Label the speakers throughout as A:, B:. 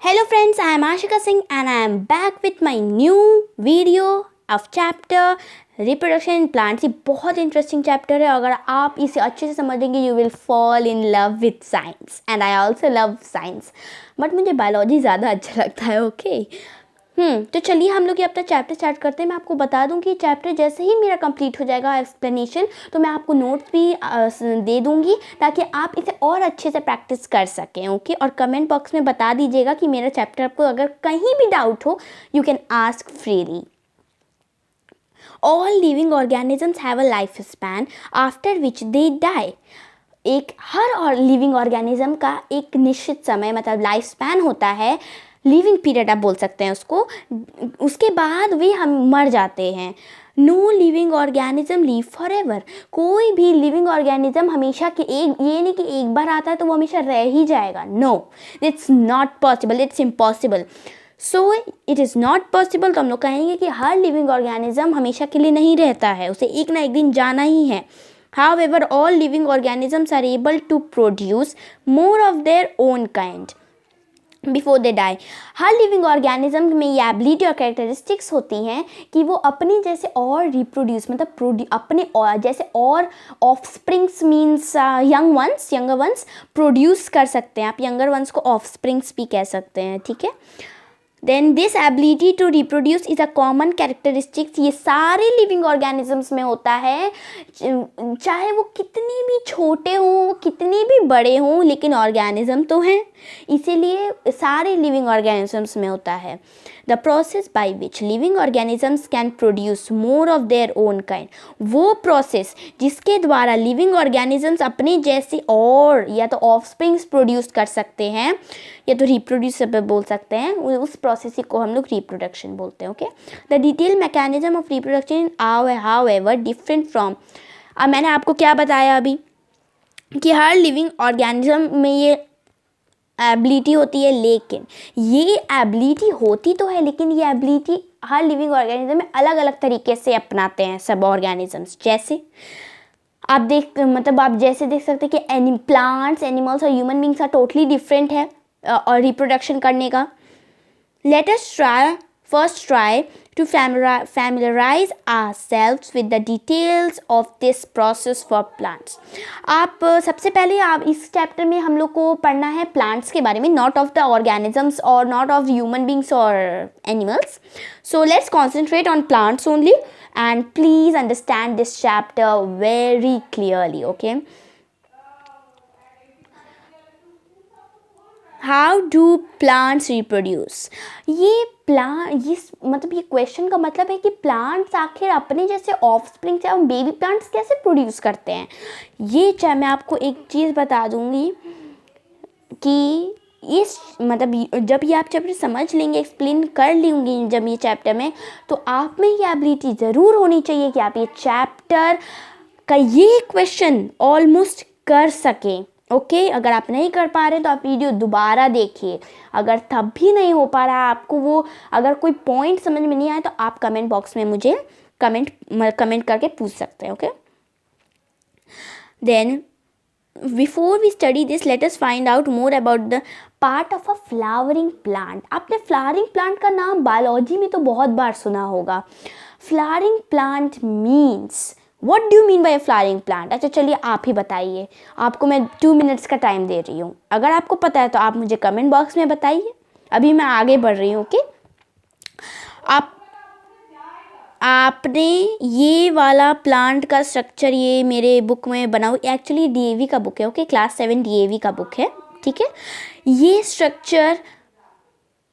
A: Hello friends, I am Ashika Singh and I am back with my new video of chapter reproduction in plants. ये बहुत interesting chapter है. अगर आप इसे अच्छे से समझेंगे you will fall in love with science and I also love science, but मुझे बायोलॉजी ज़्यादा अच्छा लगता है. ओके तो चलिए हम लोग ये अपना चैप्टर स्टार्ट करते हैं. मैं आपको बता दूं कि चैप्टर जैसे ही मेरा कंप्लीट हो जाएगा एक्सप्लेनेशन, तो मैं आपको नोट्स भी दे दूंगी ताकि आप इसे और अच्छे से प्रैक्टिस कर सकें. ओके और कमेंट बॉक्स में बता दीजिएगा कि मेरा चैप्टर आपको अगर कहीं भी डाउट हो you can ask freely. All living organisms have a lifespan after which they die. एक हर और लिविंग ऑर्गेनिज्म का एक निश्चित समय मतलब लाइफ स्पैन होता है, लिविंग पीरियड आप बोल सकते हैं उसको. उसके बाद वे हम मर जाते हैं. No living organism live forever एवर. कोई भी लिविंग ऑर्गेनिज्म हमेशा के एक ये नहीं कि एक बार आता है तो वो हमेशा रह ही जाएगा. No, it's not possible, it's impossible. So it is not possible. तो हम लोग कहेंगे कि हर लिविंग ऑर्गेनिज्म हमेशा के लिए नहीं रहता है, उसे एक ना एक दिन जाना ही है. However, all living organisms are able to produce more of their own kind before they die. Her living organism में ये एबिलिटी और कैरेक्टरिस्टिक्स होती हैं कि वो अपने जैसे और रिप्रोड्यूस मतलब अपने और जैसे और offsprings means younger once produce कर सकते हैं. आप यंगर वंस को ऑफस्प्रिंग्स भी कह सकते हैं. ठीक है. Then this ability to reproduce is a common characteristics. ये सारे लिविंग ऑर्गेनिजम्स में होता है, चाहे वो कितने भी छोटे हों कितने भी बड़े हों, लेकिन ऑर्गेनिज्म तो हैं, इसीलिए सारे लिविंग ऑर्गेनिजम्स में होता है. The process by which living organisms can produce more of their own kind. वो प्रोसेस जिसके द्वारा लिविंग ऑर्गेनिजम्स अपने जैसे और या तो ऑफस्प्रिंग्स प्रोड्यूस कर सकते हैं या तो रिप्रोड्यूस बोल सकते हैं, उस प्रोसेस को हम लोग रिप्रोडक्शन बोलते हैं. Okay. The detail mechanism of reproduction how ever different from. अब मैंने आपको क्या बताया अभी कि हर लिविंग ऑर्गेनिज्म में ये एबिलिटी होती है, लेकिन ये एबिलिटी होती तो है लेकिन ये एबिलिटी हर लिविंग ऑर्गेनिज्म में अलग अलग तरीके से अपनाते हैं सब ऑर्गेनिजम्स. जैसे आप आप जैसे देख सकते हैं कि प्लांट्स, एनिमल्स और human beings are totally different है और रिप्रोडक्शन करने का. Let us first try to familiarize ourselves with the details of this process for plants. आप सबसे पहले आप इस चैप्टर में हम लोग को पढ़ना है प्लांट्स के बारे में, नॉट ऑफ द ऑर्गेनिजम्स और नॉट ऑफ ह्यूमन बींग्स और animals. So let's concentrate on plants only and please understand this chapter very clearly. Okay. How do plants reproduce. ये क्वेश्चन का मतलब है कि प्लांट्स आखिर अपने जैसे ऑफस्प्रिंग या बेबी प्लांट्स कैसे प्रोड्यूस करते हैं. ये चाहे मैं आपको एक चीज़ बता दूंगी कि जब ये आप चैप्टर समझ लेंगे, एक्सप्लेन कर लेंगे जब ये चैप्टर में, तो आप में ये एबिलिटी ज़रूर होनी चाहिए कि आप ये चैप्टर का ये क्वेश्चन ऑलमोस्ट कर सकें. ओके. अगर आप नहीं कर पा रहे तो आप वीडियो दोबारा देखिए. अगर तब भी नहीं हो पा रहा आपको वो, अगर कोई पॉइंट समझ में नहीं आए तो आप कमेंट बॉक्स में मुझे कमेंट करके पूछ सकते हैं. Okay. Then before we study this let us find out more about the part of a flowering plant. आपने फ्लावरिंग प्लांट का नाम बायोलॉजी में तो बहुत बार सुना होगा. Flowering plant means What do you mean by a flowering plant? अच्छा चलिए आप ही बताइए. आपको मैं 2 मिनट्स का टाइम दे रही हूँ. अगर आपको पता है तो आप मुझे कमेंट बॉक्स में बताइए. अभी मैं आगे बढ़ रही हूँ. ओके. आपने ये वाला प्लांट का स्ट्रक्चर ये मेरे बुक में बना हुआ, एक्चुअली DAV का बुक है. ओके. क्लास 7 DAV का बुक है. ठीक है. ये स्ट्रक्चर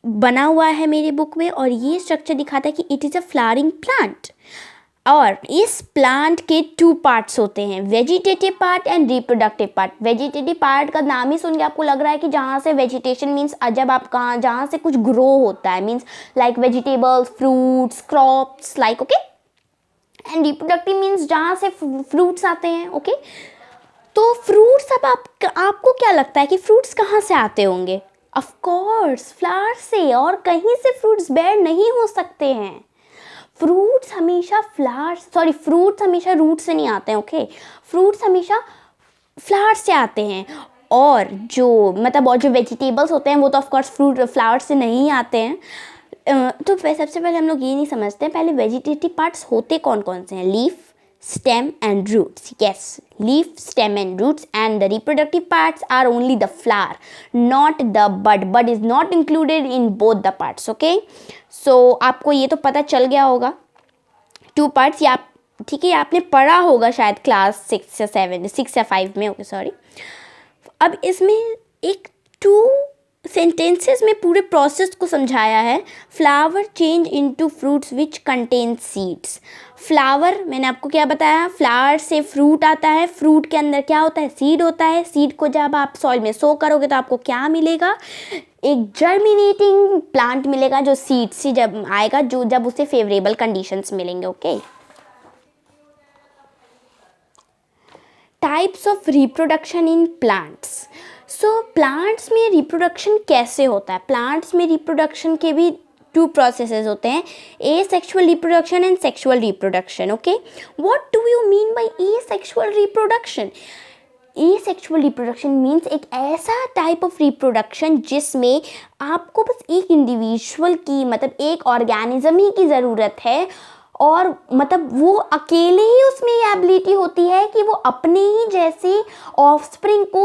A: बना हुआ है मेरे बुक में और ये स्ट्रक्चर दिखाता है कि it is a flowering plant. और इस प्लांट के 2 पार्ट्स होते हैं, vegetative part and reproductive part. Vegetative part का नाम ही सुन के आपको लग रहा है कि जहाँ से वेजिटेशन मीन्स जब आप जहाँ से कुछ ग्रो होता है, means like vegetables, fruits, crops like. Okay. And reproductive means जहाँ से फ्रूट्स आते हैं. ओके. तो फ्रूट्स अब आपको क्या लगता है कि फ्रूट्स कहाँ से आते होंगे? ऑफ कोर्स फ्लावर से, और कहीं से फ्रूट्स बेयर नहीं हो सकते हैं. फ्रूट्स हमेशा रूट से नहीं आते हैं. ओके. फ्रूट्स हमेशा फ्लावर से आते हैं और जो वेजिटेबल्स होते हैं वो तो ऑफकोर्स फ्रूट फ्लावर से नहीं आते हैं। तो सबसे पहले हम लोग ये नहीं समझते हैं पहले वेजिटेटिव पार्ट्स होते कौन कौन से हैं। Leaf, stem and roots. Yes, leaf, stem and roots, and the reproductive parts are only the flower, not the bud. Bud is not included in both the parts. Okay, so आपको ये तो पता चल गया होगा 2 parts। या ठीक है, आपने पढ़ा होगा शायद क्लास 6 या 7, 6 या 5 में। Okay sorry. अब इसमें एक 2 सेंटेंसेस में पूरे प्रोसेस को समझाया है। Flower change into fruits which contain seeds. Flower मैंने आपको क्या बताया, फ्लावर से फ्रूट आता है, फ्रूट के अंदर क्या होता है, सीड होता है। सीड को जब आप सॉइल में सो करोगे तो आपको क्या मिलेगा, एक जर्मिनेटिंग प्लांट मिलेगा जो सीड से जब आएगा, जो जब उसे फेवरेबल कंडीशंस मिलेंगे। Okay, types of reproduction in plants. So plants में रिप्रोडक्शन कैसे होता है। प्लांट्स में रिप्रोडक्शन के भी 2 प्रोसेसेस होते हैं, asexual reproduction and sexual reproduction. Okay, what do you mean by asexual reproduction. Asexual reproduction means एक ऐसा टाइप ऑफ रिप्रोडक्शन जिसमें आपको बस एक इंडिविजुअल की एक ऑर्गेनिज्म ही की ज़रूरत है, और वो अकेले ही उसमें ये एबिलिटी होती है कि वो अपने ही जैसे ऑफस्प्रिंग को